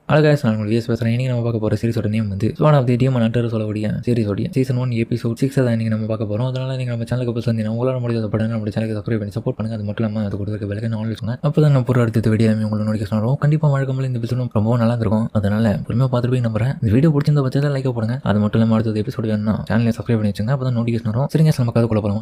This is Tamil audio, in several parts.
அழகாக நான் உங்களுக்கு விஎஸ் பேசுகிறேன். இன்றைக்கி நம்ம பார்க்க போகிற சீரிஸோட நேம் வந்து one of the demon hunter சொல்லக்கூடிய சீரிஸோடைய சீசன் 1 எபிசோட் 6 தான் இன்றைக்கி நம்ம பார்க்க போகிறோம். அதனால் நீங்கள் நம்ம சேனலுக்கு போய் வந்து உங்களால் முடியாத படம் நம்ம சேனலுக்கு சப்ஸ்கிரைப் பண்ணி சப்போர்ட் பண்ணுங்கள். அது மட்டும் இல்லாமல் அது கொடுக்குற விலைக்கு நாலேஜ் சொன்னேன். அப்போ தான் நம்ம ஒரு அடுத்த வீடியோ உங்களுக்கு நோட்டிஃபிகேஷன் வரும். கண்டிப்பாக வழக்கம்போல இந்த எபிசோடும் ரொம்ப நல்லா இருக்கும். அதனால் பொறுமையாக பார்த்துட்டு போய் நம்புறேன். இந்த வீடியோ பிடிச்சிருந்த பட்சத்தில் லைக் போடுங்க. அது மட்டும் இல்லாமல் அடுத்த எபிசோடு வேணும்னா சேனலை சப்ஸ்கிரைப் பண்ணி வச்சுங்க. அப்போ தான் நோட்டிஃபிகேஷன் வரும். சரிங்க, நம்ம கதை கொள்ள போகிறோம்.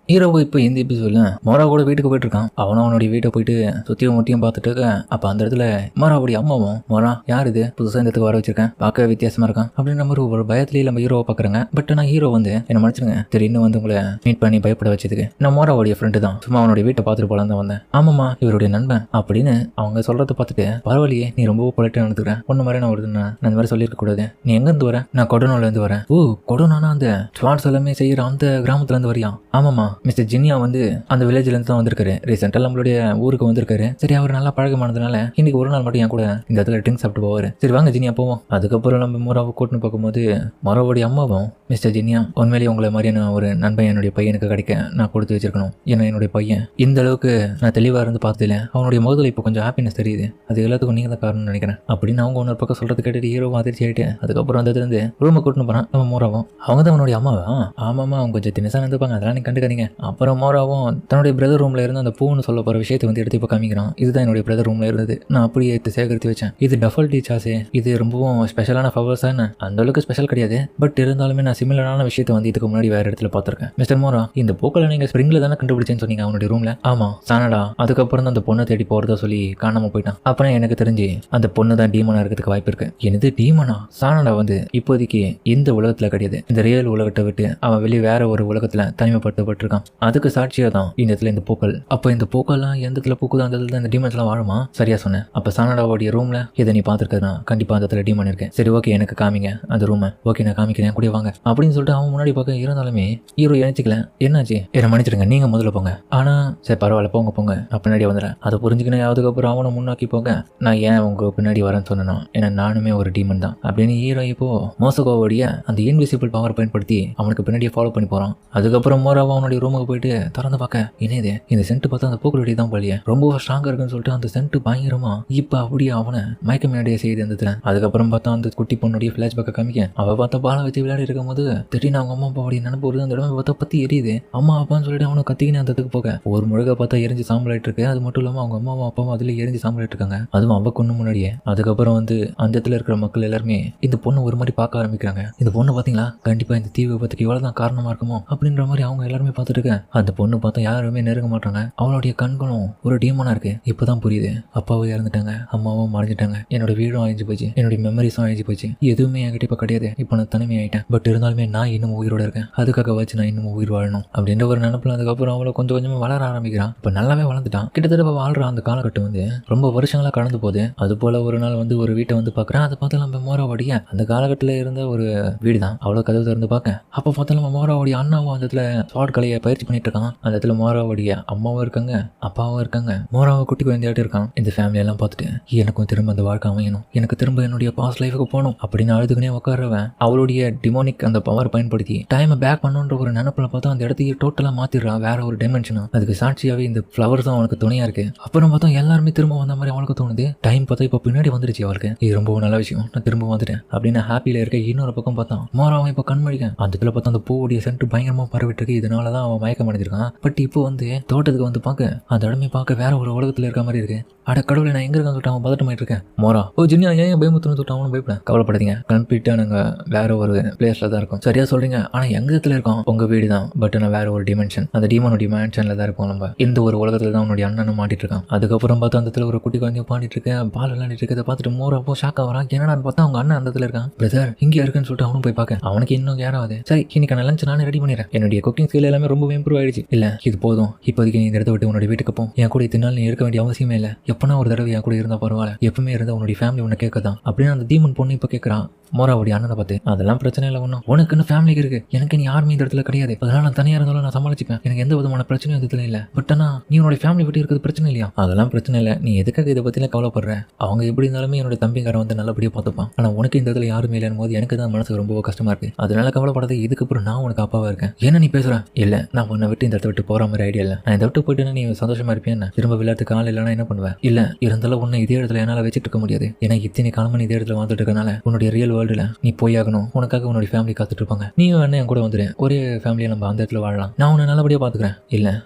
ஹீரோவு இப்போ இந்த எபிசோட்ல மோராவோட வீட்டுக்கு போயிட்டு இருக்கான். அவனும் அவனுடைய வீட்டை போயிட்டு சுத்தியும் முட்டியும் பார்த்துட்டு இருக்க. அப்ப அந்த இடத்துல மோராவுடைய அம்மாவும் மோரா யார் இது புதுசாக இந்த இடத்துக்கு வர வச்சிருக்கேன், பார்க்க வித்தியாசமா இருக்கான் அப்படின்ற மாதிரி ஒரு பயத்திலேயே நம்ம ஹீரோவை பார்க்குறாங்க. பட் நான் ஹீரோ வந்து என்ன மன்னிச்சிருங்க, திடீர்னு வந்து உங்களை மீட் பண்ணி பயப்பட வச்சதுக்கு நான் மோராவுடைய ஃப்ரெண்டு தான், சும்மா அவனுடைய வீட்டை பார்த்துட்டு போலாம் தான் வந்தேன். ஆமாம்மா இவருடைய நண்பன் அப்படின்னு அவங்க சொல்றதை பார்த்துட்டு பரவாயில்லையே நீ ரொம்ப பொலைட்டாக நடந்துக்கிறேன், ஒன்று மாதிரி நான் வருதுன்னா நான் இந்த மாதிரி சொல்லியிருக்க கூடாது. நீ எங்கேருந்து வர? நான் கொடனூர்லேருந்து வரேன். ஓ கொடனானா அந்த ஸ்வாட்ஸ் எல்லாமே செய்கிற அந்த கிராமத்துலேருந்து வரியா? ஆமாம்மா மிஸ்டர் ஜின்னியா வந்து அந்த வில்லேஜ்ல இருந்து தான் வந்திருக்காரு. ரீசெண்டா நம்மளுடைய ஊருக்கு வந்திருக்காரு. சரி அவர் நல்லா பழக்கமானதுனால இன்னைக்கு ஒரு நாள் மட்டும் என் கூட இந்த இடத்துல ட்ரிங்க் சாப்பிட்டு போவாரு. சரி வாங்க ஜினியா போவோம். அதுக்கப்புறம் நம்ம மோராவை கூட்டின்னு பார்க்கும்போது மோராவுடைய அம்மாவும் மிஸ்டர் ஜினியா உண்மையிலேயே உங்களை மாதிரியான ஒரு நண்பன் என்னுடைய பையனுக்கு கிடைக்க நான் கொடுத்து வச்சிருக்கணும். ஏன்னா என்னுடைய பையன் இந்த அளவுக்கு நான் தெளிவாக இருந்து பார்த்ததில்ல. அவனுடைய முகத்தில் இப்போ கொஞ்சம் ஹாப்பினஸ் தெரியுது. அது எல்லாத்துக்கும் நீங்கள் தான் காரணம்னு நினைக்கிறேன் அப்படின்னு அவங்க ஒன்று பக்கம் சொல்றது கேட்டுட்டு ஹீரோ அதிர்ச்சி ஆகிட்டு அதுக்கப்புறம் அந்த இருந்து ரூமை கூட்டின்னு போறான் நம்ம மோராவும். அவங்க தான் அவனுடைய அம்மாவா? ஆமாம்மா அவங்க கொஞ்சம் தினசா இருந்துப்பாங்க, அதெல்லாம் நீ கண்டுக்காதீங்க. அப்புறம் மோராவும் தன்னுடைய பிரதர் ரூம்ல இருந்து அந்த பூன்னு சொல்ல போற விஷயத்தை வந்து எடுத்து இப்போ காமிக்கிறான். இதுதான் என்னுடைய பிரதர் ரூம்ல இருந்தது, நான் அப்படியே எடுத்து சேகரித்து வச்சேன். இது டஃபல் டீச்சாஸே, இது ரொம்பவும் ஸ்பெஷலான ஃபவர்ஸ் தானே? அந்த அளவுக்கு ஸ்பெஷல் கிடையாது, பட் இருந்தாலுமே நான் சிமிலரான விஷயத்தை வந்து இதுக்கு முன்னாடி வேற இடத்துல பார்த்துருக்கேன். மிஸ்டர் மோரா இந்த பூக்களை நீங்க ஸ்ப்ரிங்ல தானே கண்டுபிடிச்சேன்னு சொன்னீங்க அவனுடைய ரூம்ல? ஆமா சானடா அதுக்கப்புறம் தான் அந்த பொண்ணை தேடி போறதா சொல்லி காணாம போயிட்டான். அப்புறம் எனக்கு தெரிஞ்சு அந்த பொண்ணு தான் டீமனா இருக்கிறதுக்கு வாய்ப்பு இருக்கு. எனது டீமனா? சானடா வந்து இப்போதைக்கு இந்த உலகத்துல கிடையாது, இந்த ரியல் உலகத்தை விட்டு அவன் வெளியே வேற ஒரு உலகத்துல தனிமைப்படுத்தப்பட்டிருக்கான். அதுக்கு சாட்சியா தான் இந்த இடத்துல இந்த பூக்கள். அப்ப இந்த பூக்கள்லாம் எந்த இடத்துல பூக்குதோ அந்த இடத்துல இந்த டீமன்ஸ் எல்லாம் வாழுமா? சரியா சொன்னேன். அப்ப சானடாவோடைய ரூம்ல இதை நீ பாத்துருக்கா? கண்டிப்பா அந்த இடத்துல டீமன் இருக்கேன். சரி ஓகே எனக்கு காமிங்க அந்த ரூம். ஓகே நான் காமிக்கிறேன் கூட வாங்க அப்படின்னு சொல்லிட்டு அவன் முன்னாடி பார்க்க இருந்தாலுமே ஹீரோ நினைச்சிக்கல. என்னாச்சு என்ன மன்னிச்சிடுங்க, நீங்க முதல்ல போங்க. ஆனா சரி பரவாயில்ல போங்க போங்க நான் பின்னாடி வந்துடுறேன். அதை புரிஞ்சுக்கினே அதுக்கப்புறம் அவனை முன்னாக்கி போங்க. நான் ஏன் உங்க பின்னாடி வரேன்னு சொன்னா ஏன்னா நானுமே ஒரு டீமன் தான் அப்படின்னு ஹீரோ இப்போ மோசகோவோடைய அந்த இன்விசிபிள் பவர் பயன்படுத்தி அவனுக்கு பின்னாடியே ஃபாலோ பண்ணி போறான். அதுக்கப்புறம் மோராவா அவனுடைய ரூமுக்கு போயிட்டு திறந்து பார்க்க என்னது இந்த சென்ட் பார்த்தா அந்த பூக்களுடைய தான் பழிய ரொம்ப ஸ்ட்ராங்கா இருக்குன்னு சொல்லிட்டு அந்த சென்ட் பயங்கரமா இப்ப அப்படியே அவனை மயக்க முன்னாடியே செய்து இருந்ததுல. அதுக்கப்புறம் பார்த்தா அந்த குட்டி பொண்ணுடைய ஃபிளாஷ் பேக்க காமிக்க அவ பார்த்தா பாலை வச்சு விளையாடி இருக்கும் போது திடீர்னு அவங்க அம்மா அப்பாவுடைய நினைப்பு வருது. அந்த இடமே பார்த்தா பத்தி எரியுது. அம்மா அப்பான்னு சொல்லிட்டு அவனை கத்திக்கினே அந்த இடத்துக்கு போக ஒரு முழுக்க பார்த்தா எரிஞ்சு சாம்பலாயிட்டு இருக்கு. அது மட்டும் இல்லாம அவங்க அம்மாவும் அப்பாவும் அதுல எரிஞ்சு சாம்பலாயிட்டு இருக்காங்க, அதுவும் அவ கொண்டு முன்னாடியே. அதுக்கப்புறம் வந்து அந்த இடத்துல இருக்கிற மக்கள் எல்லாருமே இந்த பொண்ணு ஒரு மாதிரி பார்க்க ஆரம்பிக்கிறாங்க. இந்த பொண்ணு பாத்தீங்களா கண்டிப்பா இந்த தீ விபத்துக்கு இவ்வளவுதான் காரணமா இருக்குமோ அப்படின்ற மாதிரி அவங்க எல்லாருமே பார்த்துட்டு இருக்க. அந்த பொண்ணு பார்த்தா யாருமே நெருங்க மாட்டாங்க. அவளுடைய கண்களும் ஒரு டீமனா இருக்கு. இப்பதான் புரியுது, அப்பாவும் இறந்துட்டாங்க, அம்மாவும் மறைஞ்சிட்டாங்க, என்னோட வீடும் அழிஞ்சு போச்சு, என்னுடைய மெமரிஸும் அழிஞ்சு போச்சு, எதுவுமே என்கிட்ட இப்ப கிடையாது. இப்போ நான் தனிமையாயிட்டேன். பட் இருந்தாலுமே நான் இன்னும் உயிரோட இருக்கேன், அதுக்காக வச்சு நான் இன்னும் உயிர் வாழணும் அப்படின்ற ஒரு நினைப்புல அதுக்கப்புறம் அவளை கொஞ்சம் கொஞ்சமா வளர ஆரம்பிக்கிறான். இப்ப நல்லாவே வளர்ந்துட்டான். கிட்டத்தட்ட வாழ்ற அந்த காலகட்டம் வந்து ரொம்ப வருஷங்களா கடந்து போகுது. அது போல ஒரு நாள் வந்து ஒரு வீட்டை வந்து பாக்குறேன். அதை பார்த்து நம்ம மோராவோடைய அந்த காலகட்டத்துல இருந்த ஒரு வீடு தான். அவ்வளவு கதவு திறந்து பார்க்க அப்ப பார்த்தா நம்ம மோராவோடைய அண்ணாவும் அந்த இடத்துல ஷார்ட் கலையை பயிற்சி பண்ணிட்டு இருக்கான். அந்த இடத்துல மோராவோடைய அம்மாவும் இருக்காங்க, அப்பாவும் இருக்காங்க, மோராவை குட்டி குழந்தையாட்டு இருக்கான். இந்த ஃபேமிலி எல்லாம் பார்த்துட்டு எனக்கும் திரும்ப அந்த வாழ்க்கை அமையணும், எனக்கு திரும்ப என்னுடைய பாஸ்ட் லைஃபுக்கு போகணும் அப்படின்னு அழுதுக்குனே உட்காரவன் அவளுடைய டிமோனிக் அந்த பவர் பயன்படுத்தி டைமை பேக் பண்ணுன்ற ஒரு நினைப்புல பார்த்தா அந்த இடத்தையே டோட்டலா மாத்திடுறான், வேற ஒரு டைமென்ஷனா. அதுக்கு சாட்சியாவே இந்த ஃபிளவர்ஸ் தான் அவனுக்கு துணையா இருக்கு. அப்புறம் பார்த்தா எல்லாருமே திரும்ப வந்த மாதிரி அவளுக்கு தோணுது. டைம் பார்த்தா இப்போ பின்னாடி வந்துருச்சு அவளுக்கு. இது ரொம்ப நல்ல விஷயம், நான் திரும்ப வந்துட்டேன் அப்படின்னு ஹாப்பியில இருக்க. இன்னொரு பக்கம் பார்த்தா மோராவன் இப்போ கண்மணிக்க அந்த இடத்துல பார்த்தா அந்த பூவுடைய சென்ட் பயங்கரமா பரவிட்டு இருக்கு. இதனாலதான் அவன் மயக்கம் அடைஞ்சிருக்கான். பட் இப்போ வந்து தோட்டத்துக்கு வந்து பார்க்க அந்த இடமே பார்க்க வேற ஒரு உலகத்துல இருக்க மாதிரி இருக்கு. அட கடவுளை நான் எங்க இருக்கேன்னு சொல்லிட்டு அவன் பதட்டமாயிட்டு இருக்கேன். மோரா ஓ ஜின்னியா ஏன் பயமுத்துன்னு சொல்லிட்டு அவனும் பயப்பட. கவலைப்படாதீங்க, கம்ப்ளீட்டா நாங்க வேற ஒரு பிளேஸ்ல தான் இருக்கோம். சரியா சொல்றீங்க, ஆனா எங்க இடத்துல இருக்கோம் உங்க வீடு தான், பட் நான் வேற ஒரு டிமென்ஷன், அந்த டீமனுடைய மேன்ஷன்ல தான் இருப்போம். நம்ம இந்த ஒரு உலகத்துல தான் உன்னுடைய அண்ணனும் மாட்டிட்டு இருக்கான். அதுக்கப்புறம் பார்த்தா அந்த இடத்துல ஒரு குட்டி குழந்தைய பாடிட்டு இருக்கேன், பால் விளையாடிட்டு இருக்கதை பார்த்துட்டு மோரா அப்போ ஷாக் ஆகிறான். என்னடான்னு பார்த்தா அவங்க அண்ணன் அந்த இடத்துல இருக்கான். பிரதர் இங்க இருக்குன்னு சொல்லிட்டு அவனும் போய் பார்க்க அவனுக்கு இன்னும் யாராவது. சரி இன்னைக்கு லஞ்ச் நானே ரெடி பண்ணிடுறேன், என்னுடைய குக்கிங் ஸ்கில் எல்லாமே ரொம்ப இம்ப்ரூவ் ஆயிடுச்சு. இல்ல இது போதும், இப்போதைக்கு நீ இந்த இடத்த விட்டு உன்னுடைய வீட்டுக்கு போ, என் கூட இத்தனை நாள் நீ இருக்க வேண்டிய அவசியமே இல்லை, எப்பனா ஒரு தடவை என் கூட இருந்தா பரவாயில்ல, எப்பவுமே இருந்தா உன்னுடைய ஃபேமிலி உன்னை கேட்கதான் அப்படின்னு அந்த டீமன் பொண்ணு இப்போ கேட்கறான். மோராவுடைய அண்ணனை பார்த்து அதெல்லாம் பிரச்சனை இல்லை, ஒன்றும் உனக்குன்னு ஃபேமிலிக்கு இருக்கு, எனக்கு நீ யாருமே இந்த இடத்துல கிடையாது, அதனால நான் தனியாக இருந்தாலும் நான் சமாளிச்சுப்பேன், எனக்கு எந்த விதமான பிரச்சனையும் இந்த இடத்துல இல்லை. பட் ஆனால் நீ உன்னோட ஃபேமிலி விட்டு இருக்கிறது பிரச்சனை இல்லையா? அதெல்லாம் பிரச்சனை இல்லை, நீ எதுக்காக இதை பற்றிலாம் கவலைப்படுற, அவங்க எப்படி இருந்தாலுமே என்னோட தம்பிக்காரன் வந்து நல்லபடியாக பார்த்துப்பான். ஆனால் உனக்கு இந்த இடத்துல யாருமே இல்லைன்னு போது எனக்கு தான் மனசுக்கு ரொம்ப கஷ்டமா இருக்கு, அதனால கவலைப்படாத, இதுக்கப்புறம் நான் உனக்கு அப்பாவா இருக்கேன். என்ன நீ பேசுற? இல்லை நான் உன்னை விட்டு இந்த இடத்த விட்டு போற மாதிரி ஐடியா இல்லை. நான் இந்த விட்டு போயிட்டு நீ சந்தோஷமா இருப்பேன். திரும்ப விளையாட்டுக்கு ஆள் இல்லைன்னா என்ன பண்ணுவேன்? இல்ல இருந்தாலும் உன்னை இதே இடத்துல என்னால வச்சுட்டு இருக்க முடியாது. ஏன்னா இத்தனை காலமா இதே இடத்துல வாழ்ந்துட்டு இருக்கனால உன்னுடைய ரியல் வேர்ல்டுல நீ போய் ஆகணும். உனக்காக உன்னுடைய ஃபேமிலி காத்துட்டு இருப்பாங்க. நீயும் என்ன என் கூட வந்துரு. ஒரே ஃபேமிலியை நம்ம அந்த இடத்துல வாழலாம். நான் உன்னை நல்லபடியா பாத்துக்கிறேன். இல்ல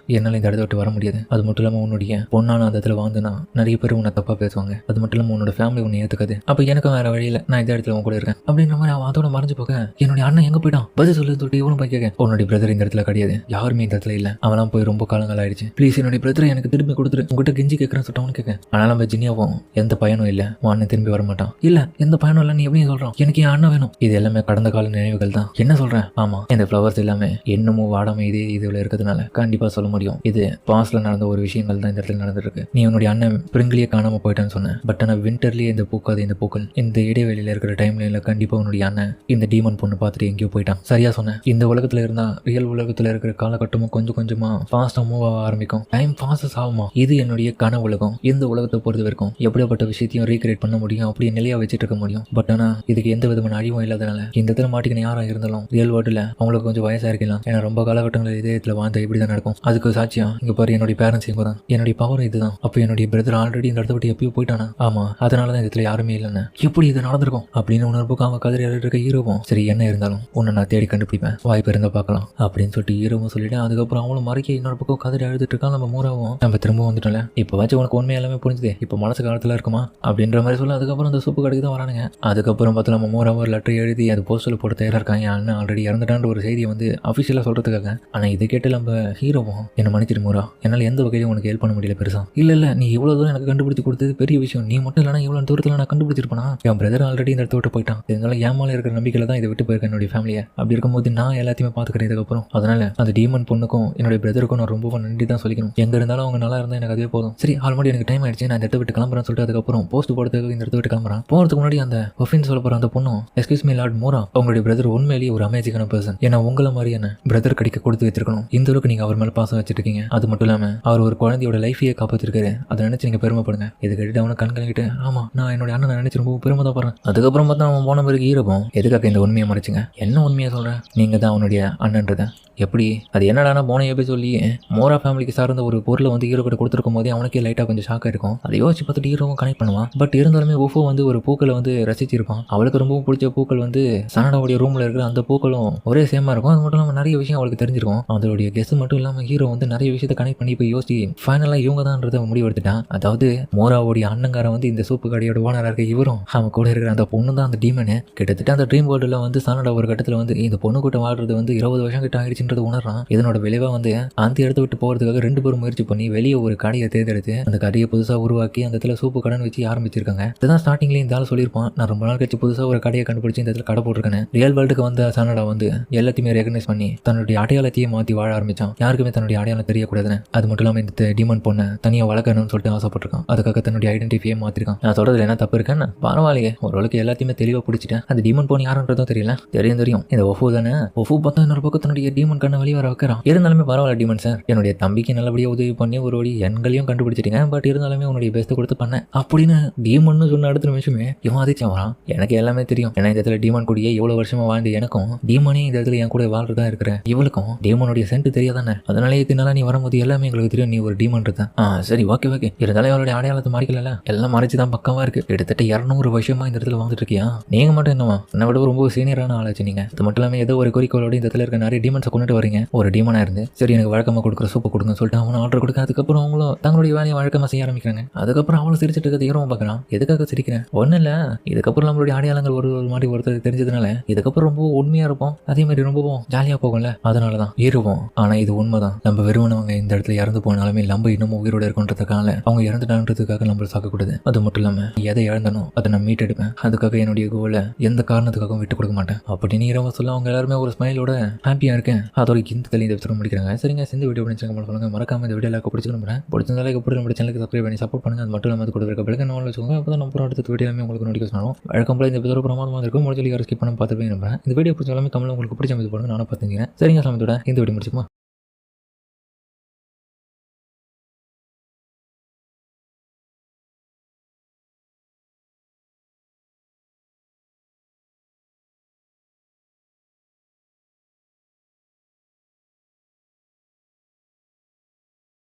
என்னால இந்த இடத்த விட்டு வர முடியாது. அது மட்டும் இல்லாம உன்னுடைய பொண்ணான அந்த இடத்துல வாழ்ந்துனா நிறைய பேர் உன்னை தப்பா பேசுவாங்க. அது மட்டும் இல்லாம உன்னோட ஃபேமிலி உன்னை ஏத்துக்காது. அப்ப எனக்கும் வேற வழியில நான் இந்த இடத்துல உன் கூட இருக்கேன் அப்படின்ற மாதிரி அவன் அதோட மறைஞ்சு போக என்னுடைய அண்ணன் எங்க போயிட்டான் பதில் சொல்லு சொல்லிட்டு இவனும் போய் கேட்க உன்னுடைய பிரதர் இந்த இடத்துல கிடையாது. யாருமே இந்த இடத்துல இல்ல. அவெல்லாம் போய் ரொம்ப காலங்கள் ஆயிடுச்சு. ப்ளீஸ் என்னுடைய பிரதரை எனக்கு திரும்பி கொடுத்துரு. உங்ககிட்ட கெஞ்சி கேட்கறேன்னு சொல்லிட்டு கேட்க ஆனா நம்ம ஜினியாவும் எந்த பயனும் இல்ல. உன் அண்ணன் திரும்பி வர மாட்டான். இல்ல எந்த பயனும் இல்ல. நீ எப்படி சொல்றான்? எனக்கு என் அண்ணன் வேணும். இது எல்லாமே கடந்த கால நினைவுகள் தான். என்ன சொல்றேன்? ஆமா இந்த ஃபிளவர்ஸ் எல்லாமே இன்னமும் வாடாம இதே இதுல இருக்கிறதுனால கண்டிப்பா சொல்ல முடியும் இது பாஸ்ட்ல நடந்த ஒரு விஷயங்கள் தான் இந்த இடத்துல நடந்திருக்கு. நீ உன்னுடைய அண்ணன் பிரிங்கிலேயே காணாம போயிட்டான்னு சொன்ன. பட் ஆனா விண்டர்லயே இந்த பூக்காது இந்த பூக்கள் இந்த இடைவெளியில இருக்கிற டைம்ல கண்டிப்பா உன்னுடைய அண்ணன் இந்த டீமன் பொண்ணு பார்த்துட்டு எங்கேயோ போயிட்டான். சரியா சொன்னேன். இந்த உலகத்துல இருந்தா ரியல் உலகத்துல இருக்கிற காலகட்டமும் கொஞ்சம் கொஞ்சமா ஃபாஸ்டா மூவ் ஆக ஆரம்பிக்கும். டைம் ஃபாஸ்ட் ஆகுமா? இது என்னுடைய கன உலகம். இந்த உலகத்தை பொறுத்த வரைக்கும் எப்படிப்பட்ட விஷயத்தையும் ரீக்ரியேட் பண்ண முடியும். அப்படியே நிலையா வச்சுட்டு இருக்க முடியும். பட் ஆனா இதுக்கு எந்த விதமான அழிவும் இல்லாதனால இந்த இடத்துல மாட்டிக்கணும் யாரா இருந்தாலும் ரியல் வேர்ல்டுல அவங்களுக்கு கொஞ்சம் வயசா இருக்கலாம். ஏன்னா ரொம்ப காலகட்டங்கள் இதே இடத்துல வாழ்ந்த இப்படிதான் நடக்கும். அதுக்கு சாட்சியா இங்க பாரு என்னுடைய பேரண்ட்ஸ் இங்க தான். என்னுடைய பவரும் இதுதான். அப்போ என்னுடைய பிரதர் ஆல்ரெடி இந்த இடத்த விட்டு எப்பயோ போயிட்டானா? ஆமா அதனாலதான் இந்த இடத்துல யாருமே இல்லைன்னு எப்படி இது நடந்திருக்கும் அப்படின்னு உணர்வுக்கு அவன் கதறி இருக்க ஹீரோவும் சரி என்ன இருந்தாலும் உன்னை நான் தேடி கண்டுபிடிப்பேன். வாய்ப்பு இருந்தா பார்க்கலாம் அப்படின்னு சொல்லிட்டு ஹீரோவும் சொல்லிட்டு அதுக்கப்புறம் அவங்களும் மறைக்க இன்னொரு பக்கம் கதறி அழுதுட்டு இருக்கான். நம்ம மூராவும் நம்ம திரும்ப வந்துட்டோம்ல இப்போ வச்சு உனக்கு உண்மை எல்லாமே புரிஞ்சுது. இப்போ மனசு காலத்துல இருக்குமா அப்படின்ற மாதிரி சொல்ல அதுக்கப்புறம் அந்த சூப்பு கடைக்கு தான் வரானுங்க. அதுக்கப்புறம் பார்த்து நம்ம மூராவும் ஒரு லெட்டர் எழுதி அது போஸ்டர்ல போட்டு தயாரா இருக்காங்க. என் அண்ணன் ஆல்ரெடி இறந்துட்டான்ற ஒரு செய்தியை வந்து அஃபிஷியலா சொல்றதுக்காக. ஆனா இது கேட்டு நம்ம ஹீரோவும் என்ன மன்னிச்சிரு மூரா, என்னால் எந்த வகையிலும் உனக்கு ஹெல்ப் பண்ண முடியல பெருசா. இல்ல நீ இவ்வளவு தூரம் எனக்கு கண்டுபிடிச்சு கொடுத்தது பெரிய விஷயம். நீ மட்டும் இல்லைனா இவ்வளவு தூரத்துல நான் கண்டுபிடிச்சிருப்பேனா? என் பிரதர் ஆல்ரெடி இந்த இடத்த விட்டு போயிட்டான். இதனால ஏமால இருக்கிற நம்பிக்கையில தான் இதை விட்டு போயிருக்கேன் என்னுடைய ஃபேமிலியை. அப்படி இருக்கும்போது நான் எல்லாத்தையுமே பாத்துக்கிறேன் இதுக்கப்புறம். அதனால அந்த டீமன் பொண்ணுக்கும் என்னுடைய பிரதருக்கும் நான் ரொம்ப நன்றி தான் சொல்லிக்கணும். எங்க இருந்தாலும் அவங்க நல்லா இருந்தா எனக்கு அதுவே போதும். சரி ஆல்ரெடி எனக்கு டைம் ஆயிடுச்சு. நான் இந்த இடத்த விட்டு கிளம்புறேன்னு சொல்லிட்டு அதுக்கப்புறம் போஸ்ட் போடுறதுக்கு இந்த இடத்த விட்டு கிளம்புறேன். போறதுக்கு முன்னாடி அந்த ஒஃபின் சொல்ல போற அந்த பொண்ணும் எக்ஸ்கியூஸ் மீ லார்ட் மூரா, உங்களுடைய பிரதர் உண்மையிலேயே ஒரு அமேசிங்கான பர்சன். ஏன்னா உங்களை மாதிரி என்ன பிரதர் கடிக்க கொடுத்து வச்சிருக்கணும். இந்த அளவுக்கு நீங்க அவர் மேல பாசம் வச்சிருக்கீங்க. அது மட்டும் இல்லாம அவர் ஒரு குழந்தையோட லைஃபையே காப்பாத்திருக்காரு. அதை நினைச்சு நீங்க பெருமைப்படுங்க. இது கேட்டு அவனை கண் கலங்கிட்டு ஆமா நான் என்னோட அண்ணனை நினைச்சு ரொம்ப பெருமை தான் பாருங்க. அதுக்கப்புறம் பார்த்தா அவன் போன பிறகு ஹீரோவும் எதுக்காக இந்த உண்மையை மறைச்சுங்க? என்ன உண்மையை சொல்றேன்? நீங்க தான் அவனுடைய அண்ணன்றத எப்படி? அது என்னடானா போன எப்படி சொல்லி மோரா ஃபேமிலிக்கு சார்ந்த ஒரு பொருளை வந்து ஹீரோ கிட்ட கொடுத்துருக்கும் போதே அவனுக்கே லைட்டாக கொஞ்சம் ஷாக்காக இருக்கும். அதை யோசிச்சு பார்த்துட்டு ஹீரோவும் கனெக்ட் பண்ணுவான். பட் இருந்தாலுமே ஓஃபோ வந்து ஒரு பூக்களை வந்து ரசிச்சிருப்பான். அவளுக்கு ரொம்பவும் பிடிச்ச பூக்கள் வந்து சனடாவுடைய ரூம்ல இருக்கிற அந்த பூக்களும் ஒரே சேமா இருக்கும். அது மட்டும் இல்லாமல் நிறைய விஷயம் அவளுக்கு தெரிஞ்சிருக்கும். அதோடைய கெஸ் மட்டும் இல்லாமல் ஹீரோ வந்து நிறைய விஷயத்தை கனெக்ட் பண்ணி போய் யோசிச்சு ஃபைனலாக இவங்க தான்ன்றதை முடிவெடுத்துட்டான். அதாவது மோராவுடைய அண்ணங்காரன் வந்து இந்த சூப்பு கடையோட ஓனராக இருக்க இவரும் அவன் கூட இருக்கிற அந்த பொண்ணு தான் அந்த டீமனு. கிட்டத்தட்ட அந்த ட்ரீம் வேர்ல்டுல வந்து சனடா ஒரு கட்டத்தில் வந்து இந்த பொண்ணு கூட்ட வாழ்றது வந்து 20 வருஷம் கிட்ட ஆயிடுச்சுன்றது உணர்றான். இதனோட விளைவா வந்து அந்த இடத்த விட்டு போகிறதுக்காக 2 பேரும் முயற்சி பண்ணி வெளியே ஒரு கடையை தேர்ந்தெடுத்து அந்த கடையை புதுசாக உருவாக்கி அந்த இடத்துல சூப்பு கடைன்னு வச்சு ஆரம்பிச்சிருக்காங்க. இதுதான் ஸ்டார்டிங்லேயே இந்த ஆள் சொல்லியிருப்பான். நான் ரொம்ப நாள் கழிச்சு புதுசாக ஒரு கடையை கண்டுபிடிச்சி இந்த இடத்துல கடை போட்டிருக்கேன். ரியல் வேர்ல்டுக்கு வந்த சனடா வந்து எல்லாத்தையுமே ரெகனைஸ் பண்ணி தன்னுடைய அடையாளத்தையே மாற்றி வாழ ஆரம்பிச்சான். யாருக்குமே தன்னுடைய அடையாளம் தெரியக்கூடாதுன்னு. அது மட்டும் இல்லாமல் இந்த டீமன் பொண்ணை தனியாக வளர்க்கணும்னு சொல்லிட்டு ஆசைப்பட்டிருக்கான். அதுக்காக தன்னுடைய ஐடென்டிட்டியை மாற்றிருக்கான். நான் சொல்றதுல என்ன தப்பு இருக்கேன்னு பரவாயில்லையே, ஓரளவுக்கு எல்லாத்தையுமே தெளிவாக பிடிச்சிட்டேன். அந்த டீமன் பொண்ணு யாருன்றதும் தெரியல. தெரியும் இந்த ஒஃபு தானே. ஒஃபு பார்த்தா இன்னொரு பக்கம் தன்னுடைய டீமன் கண்ணை வெளியே வர வைக்கிறான். இருந்தாலுமே பரவாயில்ல டீமன் சார், என்னுடைய தம்பிக்கு நல்லபடியாக உதவி பண்ணி ஒரு வழி எங்களையும் கண்டுபிடிச்சிட்டீங்க. பட் இருந்தாலுமே உன்னுடைய பெஸ்ட்டை கொடுத்து பண்ணேன் அப்படின்னு டீமன்னு சொன்ன அடுத்த நிமிஷமே இவன் அதிர்ச்சி வரான். எனக்கு எல்லாமே தெரியும். ஏன்னா இந்த இடத்துல டீமன் கூடிய எவ்வளவு வருஷமா வாழ்ந்து எனக்கும் டீமனே இந்த இடத்துல என் கூட வாழ்றதா இருக்கிற இவளுக்கும் டீமனுடைய சென்ட் தெரியாதானே. அதனாலே இதனால நீ வரும்போது எல்லாமே எங்களுக்கு தெரியும் நீ ஒரு டீமன் இருக்க. சரி ஓகே இருந்தாலும் அவளுடைய அடையாளத்தை மறைக்கல. எல்லாம் மறைச்சுதான் பக்கமா இருக்கு. கிட்டத்தட்ட 200 வருஷமா இந்த இடத்துல வாழ்ந்துட்டு இருக்கியா? நீங்க மட்டும் என்னவா என்னை விட ரொம்ப சீனியரான ஆளாச்சு நீங்க. அது மட்டும் இல்லாமல் ஏதோ ஒரு குறிக்கோளோட இந்த இடத்துல இருக்க நிறைய டீமன்ஸை கொண்டுட்டு வரீங்க. ஒரு டீமனா இருந்து சரி எனக்கு வழக்கமாக கொடுக்குற சூப்பை கொடுங்க சொல்லிட்டு அவனை ஆர்டர் கொடுக்க. அதுக்கப்புறம் அவங்களும் தங்களுடைய வேலையை வழக்கமாக செய்ய ஆரம்பிக்கிறாங்க. அதுக்கப்புறம் அவளும் சிரிச்சிட்டு இருக்கிறது ஹீரோவும் பார்க்குறான். எதுக்காக சிரிக்கிறேன்? ஒன்றும் இல்லை, இதுக்கப்புறம் நம்மளுடைய அடையாளங்கள் ஒரு மாதிரி ஒருத்தர் தெரிஞ்சதுனால இதுக்கப்புறம் ரொம்ப உண்மையா இருப்போம். அதே மாதிரி ரொம்பவும் ஜாலியாக போகும்ல, அதனால தான் ஹீரோவும். ஆனால் இது உண்மைதான். நம்ம வெறுவனவங்க இந்த இடத்துல இறந்து போனாலுமே நம்ம இன்னமும் உயிரோட இருக்குன்றதுக்காக அவங்க இறந்துட்டான்றதுக்காக நம்ம சாக்கக்கூடாது. அது மட்டும் இல்லாமல் எதை இழந்தனும் அதை நான் மீட்டெடுப்பேன். அதுக்காக என்னுடைய கோலை எந்த காரணத்துக்காகவும் விட்டு கொடுக்க மாட்டேன் அப்படின்னு ஹீரோவை சொல்ல அவங்க எல்லாருமே ஒரு ஸ்மைலோட ஹாப்பியாக இருக்கேன். அதோட இந்த தள்ளி இந்த எபிசோட் முடிக்கிறாங்க. சரிங்க, இந்த வீடியோ பிடிச்சிருக்க சொல்லுங்க. மறக்காம இந்த வீடியோ எல்லாருக்கும் பிடிச்சிருக்கணும். பிடிச்சிருந்தாலே எப்படி நம்ம சேனலுக்கு சப்ஸ்கிரைப் பண்ணி சப்போர்ட் பண்ணுங்க. அது மட்டும் இல்லாமல் அது கூட இருக்க பெல்லைக்கன் ஆன்ல வச்சுக்கோங்க. அப்போ தான் நம்ம அடுத்த வீடியோமே உங்களுக்கு நோட்டிஃபிகேஷன் வரும். வழக்கம் போல இந்த எபிசோட் பிரமாதமாக இருக்கும். முடிஞ்ச யாரும் ஸ்கிப் பண்ண பார்த்துட்டு நம்புறேன். இந்த வீடியோ பிடிச்சாலுமே கமெண்ட்ல உங்களுக்கு பிடிச்ச மாதிரி போடுங்க. நானும் பார்த்துக்கிறேன். சரிங்க, சமயத்தோட இந்த வீடியோ முடிச்சுக்குமா.